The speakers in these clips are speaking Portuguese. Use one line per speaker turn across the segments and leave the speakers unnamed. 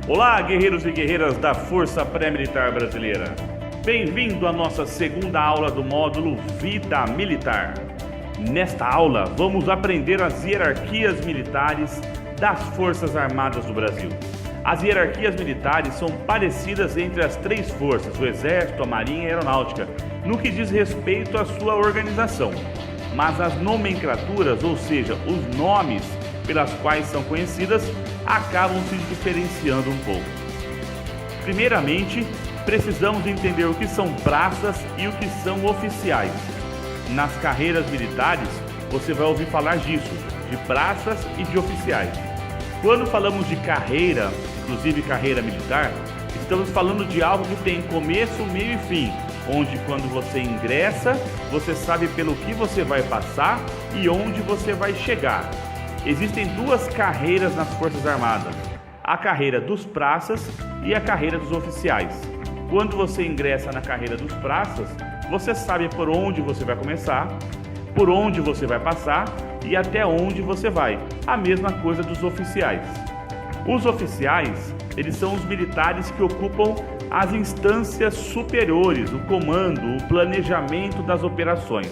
Olá, guerreiros e guerreiras da Força Pré-Militar Brasileira. Bem-vindo à nossa segunda aula do módulo Vida Militar. Nesta aula, vamos aprender as hierarquias militares das Forças Armadas do Brasil. As hierarquias militares são parecidas entre as três forças, o Exército, a Marinha e a Aeronáutica, no que diz respeito à sua organização. Mas as nomenclaturas, ou seja, os nomes pelas quais são conhecidas, acabam se diferenciando um pouco. Primeiramente, precisamos entender o que são praças e o que são oficiais. Nas carreiras militares, você vai ouvir falar disso, de praças e de oficiais. Quando falamos de carreira, inclusive carreira militar, estamos falando de algo que tem começo, meio e fim, onde quando você ingressa, você sabe pelo que você vai passar e onde você vai chegar. Existem duas carreiras nas Forças Armadas, a carreira dos praças e a carreira dos oficiais. Quando você ingressa na carreira dos praças, você sabe por onde você vai começar, por onde você vai passar e até onde você vai. A mesma coisa dos oficiais. Os oficiais, eles são os militares que ocupam as instâncias superiores, o comando, o planejamento das operações.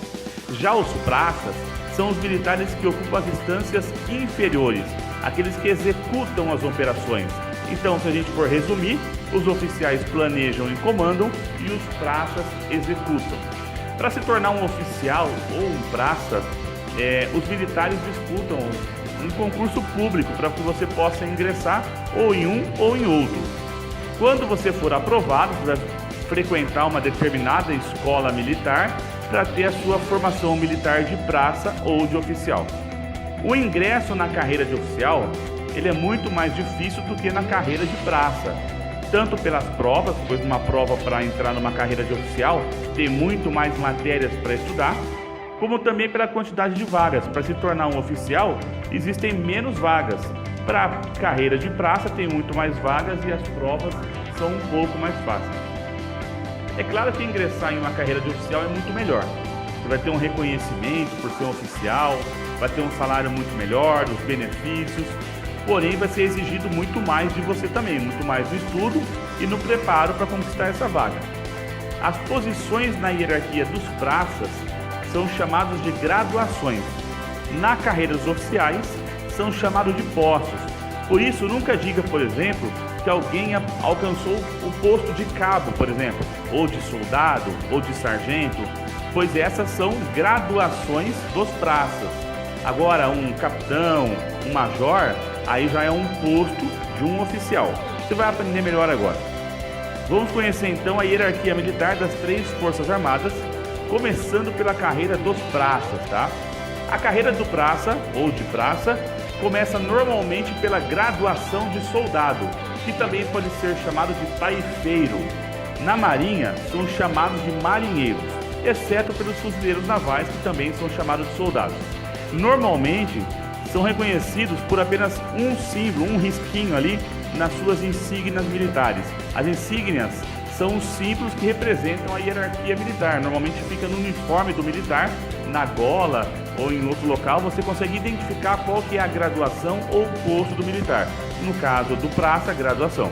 Já os praças são os militares que ocupam as instâncias inferiores, aqueles que executam as operações. Então, se a gente for resumir, os oficiais planejam e comandam e os praças executam. Para se tornar um oficial ou um praça, os militares disputam um concurso público para que você possa ingressar ou em um ou em outro. Quando você for aprovado, você vai frequentar uma determinada escola militar para ter a sua formação militar de praça ou de oficial. O ingresso na carreira de oficial, ele é muito mais difícil do que na carreira de praça, tanto pelas provas, pois uma prova para entrar numa carreira de oficial tem muito mais matérias para estudar, como também pela quantidade de vagas. Para se tornar um oficial, existem menos vagas. Para a carreira de praça tem muito mais vagas e as provas são um pouco mais fáceis. É claro que ingressar em uma carreira de oficial é muito melhor. Você vai ter um reconhecimento por ser um oficial, vai ter um salário muito melhor, os benefícios, porém vai ser exigido muito mais de você também, muito mais no estudo e no preparo para conquistar essa vaga. As posições na hierarquia dos praças são chamadas de graduações. Na carreira dos oficiais, são chamados de postos. Por isso, nunca diga, por exemplo, que alguém alcançou o posto de cabo, por exemplo, ou de soldado, ou de sargento, pois essas são graduações dos praças. Agora, um capitão, um major, aí já é um posto de um oficial. Você vai aprender melhor agora. Vamos conhecer então a hierarquia militar das três Forças Armadas, começando pela carreira dos praças, tá? A carreira do praça, ou de praça, começa normalmente pela graduação de soldado, que também pode ser chamado de taifeiro. Na Marinha, são chamados de marinheiros, exceto pelos fuzileiros navais, que também são chamados de soldados. Normalmente, são reconhecidos por apenas um símbolo, um risquinho ali nas suas insígnias militares. As insígnias são os símbolos que representam a hierarquia militar. Normalmente fica no uniforme do militar, na gola ou em outro local, você consegue identificar qual que é a graduação ou posto do militar. No caso do praça, graduação.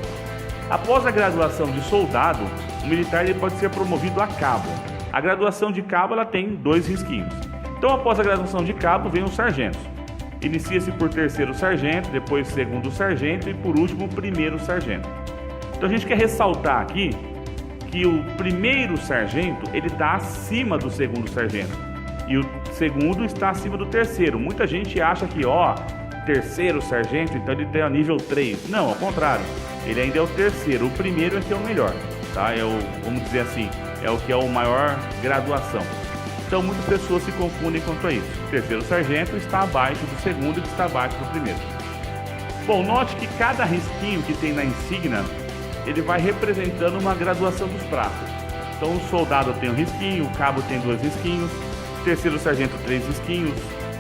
Após a graduação de soldado, o militar ele pode ser promovido a cabo. A graduação de cabo ela tem dois risquinhos. Então, após a graduação de cabo, vem os sargentos. Inicia-se por terceiro sargento, depois segundo sargento e por último primeiro sargento. Então a gente quer ressaltar aqui que o primeiro sargento ele está acima do segundo sargento e o segundo está acima do terceiro. Muita gente acha que terceiro sargento, então ele tem a nível 3. Não, ao contrário, ele ainda é o terceiro. O primeiro é que é o melhor, tá? Vamos dizer assim, é o que é o maior graduação. Então muitas pessoas se confundem quanto a isso. O terceiro sargento está abaixo do segundo, que está abaixo do primeiro. Bom, note que cada risquinho que tem na insígnia, ele vai representando uma graduação dos praças. Então o soldado tem um risquinho, o cabo tem 2 risquinhos, o terceiro sargento 3 risquinhos,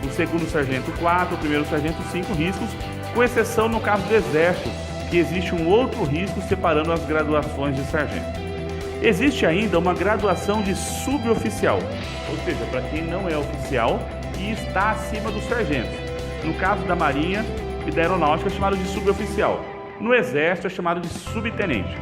o segundo sargento 4, o primeiro sargento 5 riscos, com exceção no caso do exército, que existe um outro risco separando as graduações de sargento. Existe ainda uma graduação de suboficial, ou seja, para quem não é oficial e está acima dos sargentos. No caso da Marinha e da Aeronáutica é chamado de suboficial. No Exército é chamado de subtenente.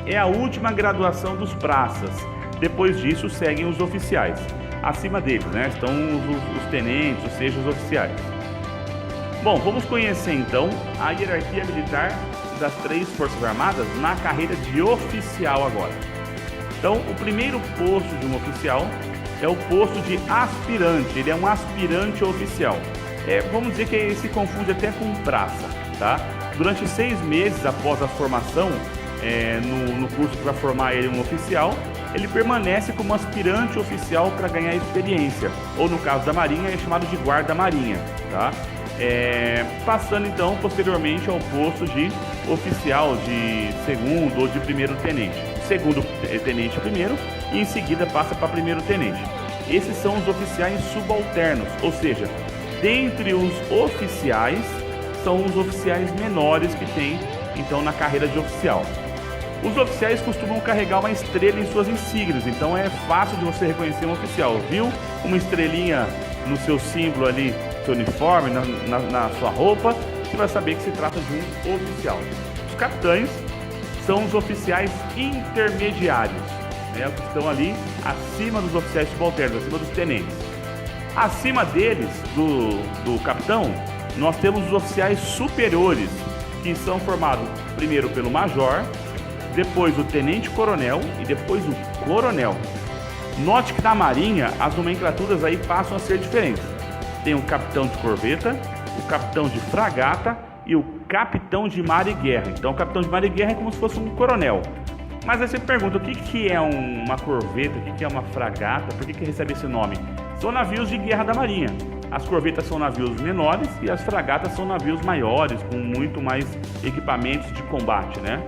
É a última graduação dos praças. Depois disso seguem os oficiais. Acima deles, né, estão os tenentes, ou seja, os oficiais. Bom, vamos conhecer então a hierarquia militar das 3 Forças Armadas na carreira de oficial agora. Então, o primeiro posto de um oficial é o posto de aspirante. Ele é um aspirante oficial. Vamos dizer que ele se confunde até com praça, tá? Durante 6 meses após a formação, no curso para formar ele um oficial, ele permanece como aspirante oficial para ganhar experiência, ou no caso da Marinha é chamado de guarda-marinha, tá? Passando então posteriormente ao posto de oficial de segundo ou de primeiro tenente. Segundo tenente primeiro e em seguida passa para primeiro tenente. Esses são os oficiais subalternos, ou seja, dentre os oficiais são os oficiais menores que tem então na carreira de oficial. Os oficiais costumam carregar uma estrela em suas insígnias, então é fácil de você reconhecer um oficial. Viu uma estrelinha no seu símbolo ali, seu uniforme, na sua roupa, você vai saber que se trata de um oficial. Os capitães são os oficiais intermediários, né, que estão ali acima dos oficiais subalternos, acima dos tenentes. Acima deles, do capitão, nós temos os oficiais superiores, que são formados primeiro pelo major, depois o tenente-coronel e depois o coronel. Note que na Marinha as nomenclaturas aí passam a ser diferentes. Tem o capitão de corveta, o capitão de fragata e o capitão de mar e guerra. Então o capitão de mar e guerra é como se fosse um coronel. Mas aí você pergunta, o que é uma corveta, o que é uma fragata, por que recebe esse nome? São navios de guerra da Marinha. As corvetas são navios menores e as fragatas são navios maiores, com muito mais equipamentos de combate, né?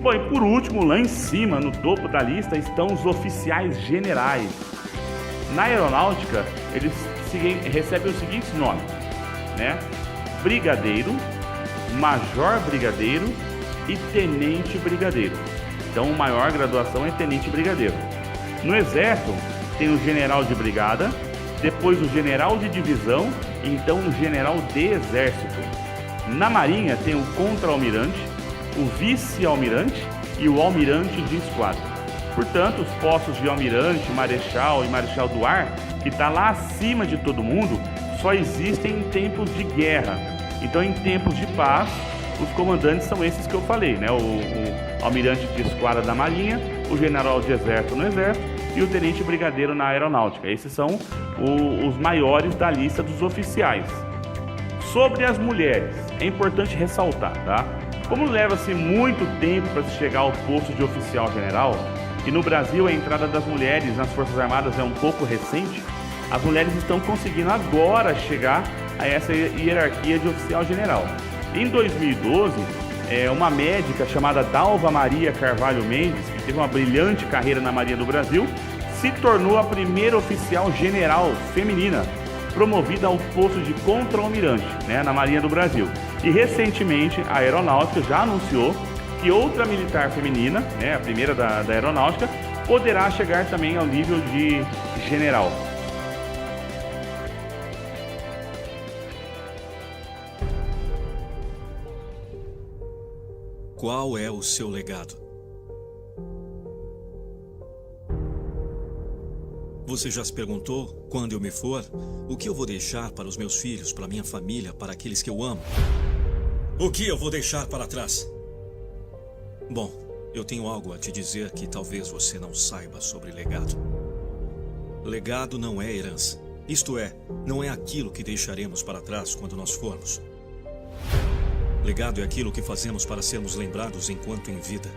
Bom, e por último, lá em cima, no topo da lista, estão os oficiais generais. Na aeronáutica, eles recebem os seguintes nomes, né? Brigadeiro, major brigadeiro e tenente brigadeiro. Então, a maior graduação é tenente brigadeiro. No Exército, tem o general de brigada, depois o general de divisão e então o general de exército. Na Marinha, tem o contra-almirante, o vice-almirante e o almirante de esquadra. Portanto, os postos de almirante, marechal e marechal do ar, que está lá acima de todo mundo, só existem em tempos de guerra. Então, em tempos de paz, os comandantes são esses que eu falei, né? O almirante de esquadra da Marinha, o general de exército no Exército e o tenente brigadeiro na Aeronáutica. Esses são os maiores da lista dos oficiais. Sobre as mulheres, é importante ressaltar, tá? Como leva-se muito tempo para se chegar ao posto de oficial general, e no Brasil a entrada das mulheres nas Forças Armadas é um pouco recente, as mulheres estão conseguindo agora chegar a essa hierarquia de oficial general. Em 2012, uma médica chamada Dalva Maria Carvalho Mendes, que teve uma brilhante carreira na Marinha do Brasil, se tornou a primeira oficial general feminina promovida ao posto de contra-almirante, né, na Marinha do Brasil. E recentemente a Aeronáutica já anunciou que outra militar feminina, né, a primeira da Aeronáutica, poderá chegar também ao nível de general.
Qual é o seu legado? Você já se perguntou, quando eu me for, o que eu vou deixar para os meus filhos, para minha família, para aqueles que eu amo? O que eu vou deixar para trás? Bom, eu tenho algo a te dizer que talvez você não saiba sobre legado. Legado não é herança. Isto é, não é aquilo que deixaremos para trás quando nós formos. Legado é aquilo que fazemos para sermos lembrados enquanto em vida.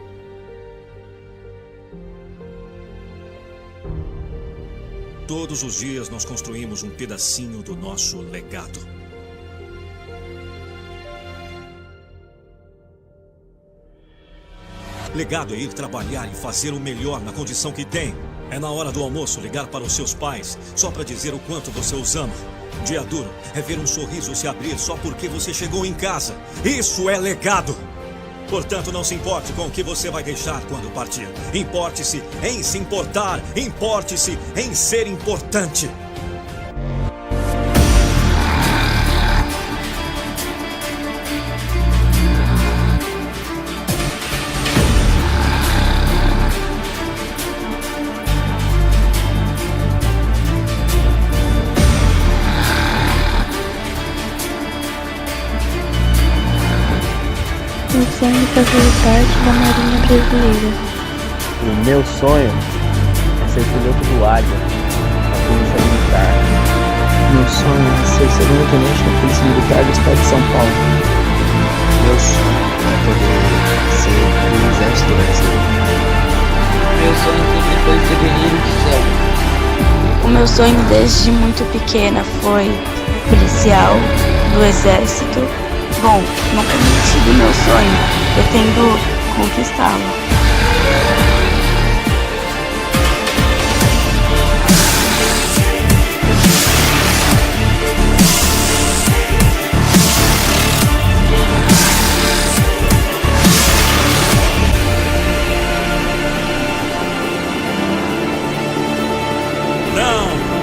Todos os dias nós construímos um pedacinho do nosso legado. Legado é ir trabalhar e fazer o melhor na condição que tem. É na hora do almoço ligar para os seus pais só para dizer o quanto você os ama. Dia duro é ver um sorriso se abrir só porque você chegou em casa. Isso é legado. Portanto, não se importe com o que você vai deixar quando partir. Importe-se em se importar. Importe-se em ser importante.
Meu sonho é fazer parte da Marinha Brasileira.
O meu sonho é ser piloto do Águia, da Polícia Militar.
Meu sonho é ser segundo tenente da Polícia Militar do Estado de São Paulo.
Meu sonho é poder ser do Exército Brasileiro.
Meu sonho sempre foi ser guerreiro de céu.
O meu sonho desde muito pequena foi policial do Exército. Bom, nunca tive meu sonho, pretendo conquistá-lo.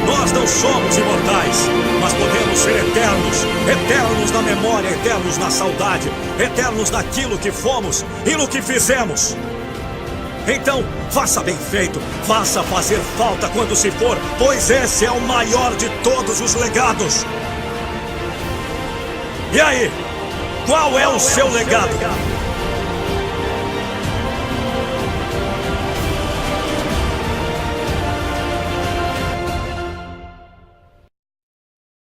Nós não somos imortais, mas podemos ser eternos. Eternos na memória, eternos na saudade, eternos naquilo que fomos e no que fizemos. Então, faça bem feito, faça fazer falta quando se for, pois esse é o maior de todos os legados. E aí, qual é o seu legado?